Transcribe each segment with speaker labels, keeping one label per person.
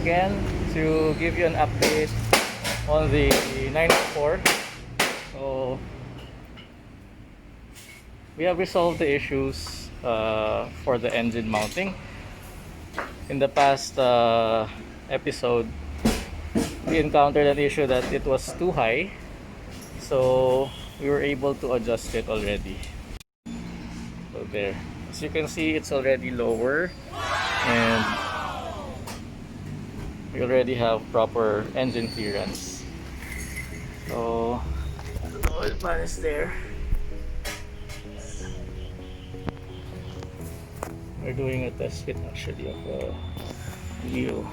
Speaker 1: again to give you an update on the 904. So we have resolved the issues for the engine mounting. In the past episode, we encountered an issue that it was too high, so we were able to adjust it already. So there, as you can see, it's already lower, and we already have proper engine clearance. So the oil pan is there. We're doing a test fit actually of the wheel.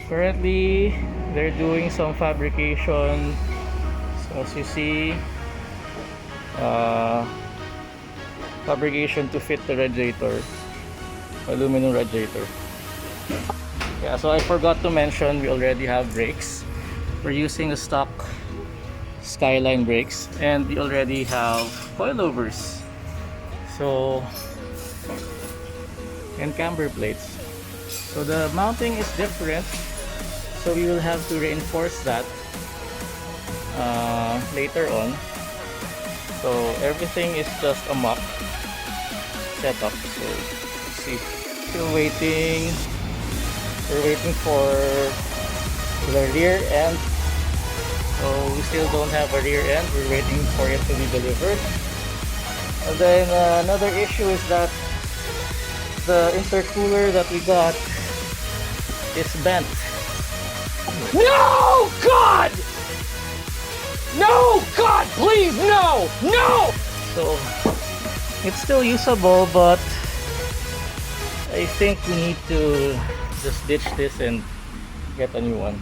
Speaker 1: Currently they're doing some fabrication, so as you see, fabrication to fit the radiator, aluminum radiator. Yeah, so I forgot to mention, we already have brakes. We're using the stock Skyline brakes, and we already have coilovers, so, and camber plates. So the mounting is different, so we will have to reinforce that later on. So everything is just a mock setup. So let's see, still waiting. We're waiting for the rear end. So we still don't have a rear end. We're waiting for it to be delivered. And then another issue is that the intercooler that we got is bent.
Speaker 2: No! God! No! God, please, no! No!
Speaker 1: So it's still usable, but I think we need to just ditch this and get a new one.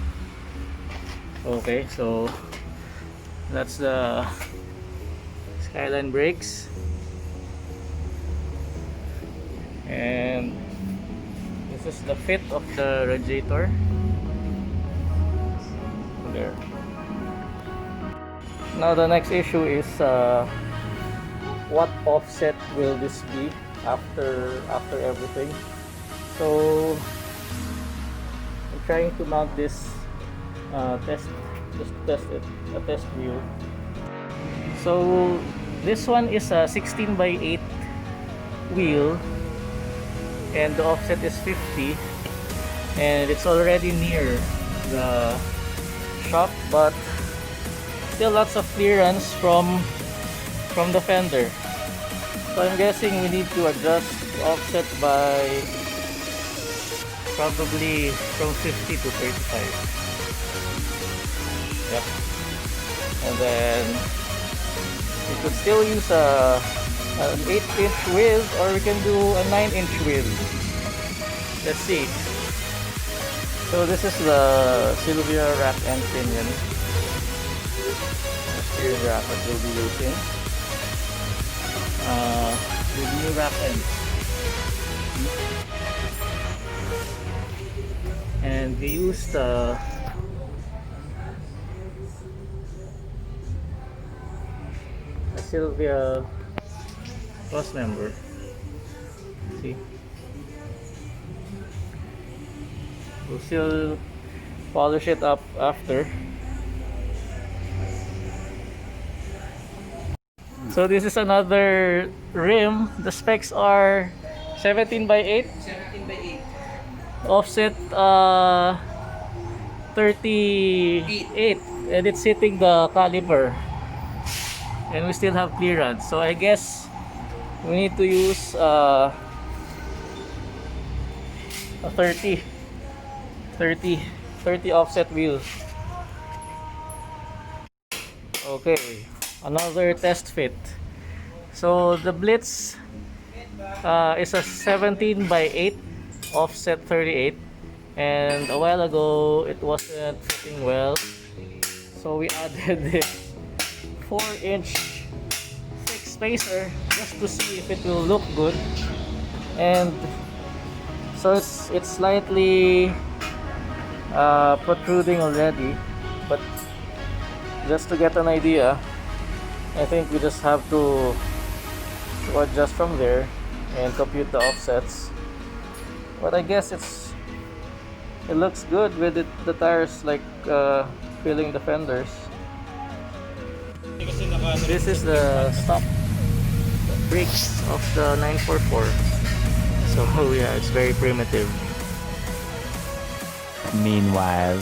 Speaker 1: Okay, so that's the Skyline brakes, and this is the fit of the radiator. There. Now the next issue is what offset will this be after everything. So I'm trying to mount this test it, a test view. So this one is a 16 by 8 wheel, and the offset is 50, and it's already near the shop, but still lots of clearance from the fender. So I'm guessing we need to adjust the offset by probably from 50 to 35. Yep. And then we could still use an 8-inch width, or we can do a 9-inch width. Let's see. So this is the Sylvia rack and pinion. Steering rack that we'll be using. With new rack ends. And we used a Sylvia cross member. See? We'll still polish it up after. So this is another rim. The specs are 17 by 8.
Speaker 2: 17 by 8.
Speaker 1: Offset 38, and it's hitting the caliper, and we still have clearance. So I guess we need to use a 30 offset wheel. Okay, another test fit. So the Blitz is a 17 by 8 offset 38, and a while ago it wasn't fitting well, so we added this 4-inch thick spacer just to see if it will look good. And so it's slightly protruding already, but just to get an idea, I think we just have to adjust from there and compute the offsets. But I guess it's It looks good with it, the tires like filling the fenders. This is the stock brakes of the 944. So yeah, it's very primitive.
Speaker 3: Meanwhile,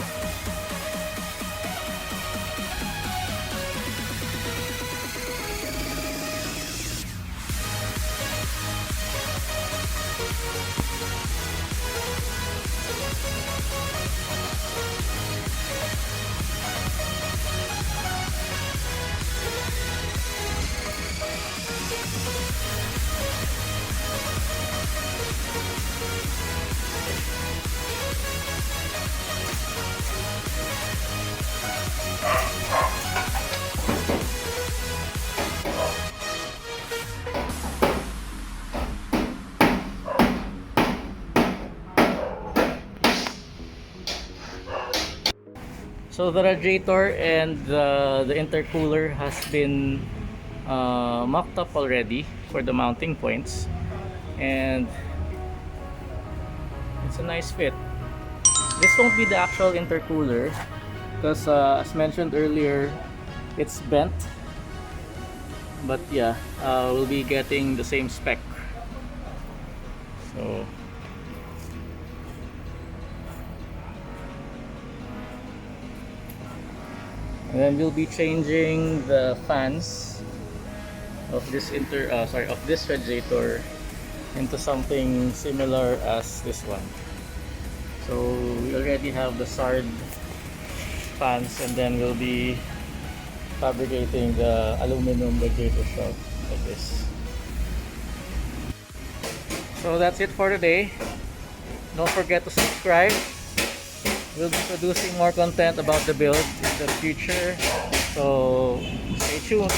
Speaker 1: So the radiator and the intercooler has been mocked up already for the mounting points, and it's a nice fit. This won't be the actual intercooler because as mentioned earlier, it's bent, but yeah, we'll be getting the same spec. So and then we'll be changing the fans of this of this radiator into something similar as this one. So we already have the SARD fans, and then we'll be fabricating the aluminum radiator shell like this. So that's it for today. Don't forget to subscribe. We'll be producing more content about the build in the future, so stay tuned.